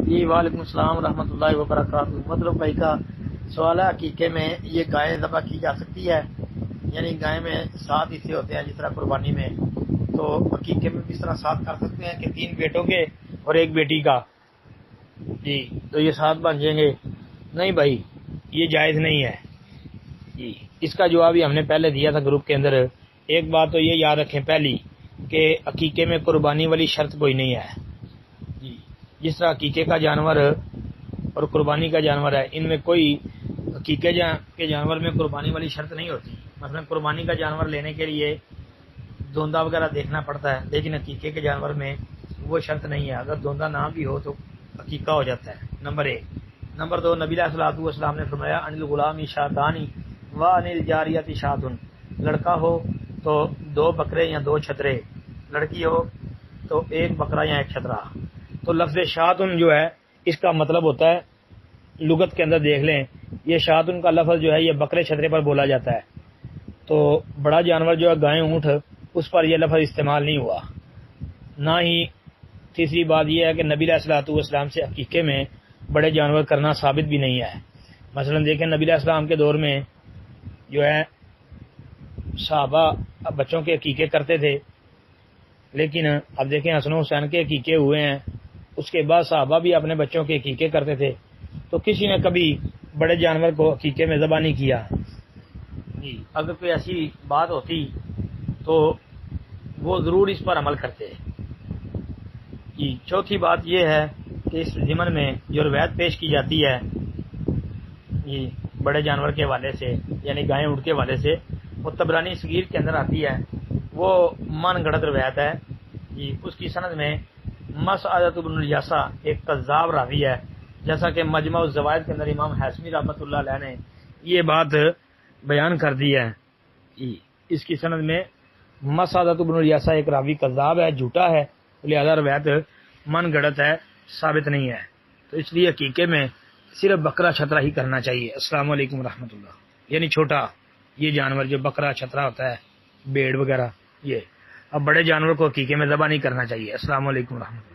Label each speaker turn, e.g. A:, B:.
A: جی وعلیکم السلام ورحمۃ اللہ وبرکاتہ۔ مطلب بھائی کا سوال ہے، عقیقے میں یہ گائے ذبح کی جا سکتی ہے؟ یعنی گائے میں 7 حصے ہوتے ہیں جس طرح قربانی میں، تو عقیقے میں بھی اس طرح 7 کر سکتے ہیں کہ 3 بیٹوں کے اور 1 بیٹی کا؟ جی تو یہ 7 بن جائیں گے؟ نہیں بھائی، یہ جائز نہیں ہے جی۔ اس کا جواب ہی ہم نے پہلے دیا تھا گروپ کے اندر۔ ایک بات تو یہ یاد رکھیں پہلی کہ عقیقے میں قربانی والی شرط کوئی نہیں ہے جی۔ جس طرح عقیقے کا جانور اور قربانی کا جانور ہے، ان میں کوئی عقیقے کے جانور میں قربانی والی شرط نہیں ہوتی۔ مثلا قربانی کا جانور لینے کے لیے دوندا وغیرہ دیکھنا پڑتا ہے، لیکن عقیقے کے جانور میں وہ شرط نہیں ہے، اگر دوندا نہ بھی ہو تو عقیقہ ہو جاتا ہے، نمبر 1۔ نمبر 2، نبی علیہ الصلوۃ والسلام نے فرمایا ان الغلام شاتانی و ان الجاریۃ شات، لڑکا ہو تو 2 بکرے یا 2 چھترے، لڑکی ہو تو 1 بکرا یا 1 چھترا۔ تو لفظ شاتن جو ہے اس کا مطلب ہوتا ہے، لغت کے اندر دیکھ لیں، یہ شاتن کا لفظ جو ہے یہ بکرے چھترے پر بولا جاتا ہے، تو بڑا جانور جو ہے گائے اونٹ، اس پر یہ لفظ استعمال نہیں ہوا۔ نہ ہی تیسری بات یہ ہے کہ نبی علیہ الصلوۃ والسلام سے عقیقے میں بڑے جانور کرنا ثابت بھی نہیں ہے۔ مثلا دیکھیں نبی علیہ السلام کے دور میں جو ہے صحابہ بچوں کے عقیقے کرتے تھے، لیکن اب دیکھیں حسن و حسین کے عقیقے ہوئے ہیں، اس کے بعد صحابہ بھی اپنے بچوں کے عقیقے کرتے تھے، تو کسی نے کبھی بڑے جانور کو عقیقے میں ذبح نہیں کیا جی۔ اگر کوئی ایسی بات ہوتی تو وہ ضرور اس پر عمل کرتے جی۔ چوتھی بات یہ ہے کہ اس ضمن میں جو روایت پیش کی جاتی ہے جی بڑے جانور کے حوالے سے، یعنی گائے اونٹ کے حوالے سے، وہ طبرانی صغیر کے اندر آتی ہے، وہ من گھڑت روایت ہے جی۔ اس کی سند میں مسعدۃ بن الیسع ایک کذاب راوی ہے، جیسا کہ مجمع الزوائد کے اندر امام حاشمی رحمۃ اللہ علیہ نے یہ بات بیان کر دی ہے جی۔ اس کی سند میں مسعدۃ بن الیسع ایک راوی کذاب ہے، جھوٹا ہے، لہذا روایت من گھڑت ہے، ثابت نہیں ہے، تو اس لیے عقیقے میں صرف بکرا چھترا ہی کرنا چاہیے۔ السلام علیکم ورحمۃ اللہ۔ یعنی چھوٹا یہ جانور جو بکرا چھترا ہوتا ہے، بھیڑ وغیرہ، یہ اب بڑے جانور کو عقیقے میں ذبح نہیں کرنا چاہیے۔ السلام علیکم ورحمۃ اللہ۔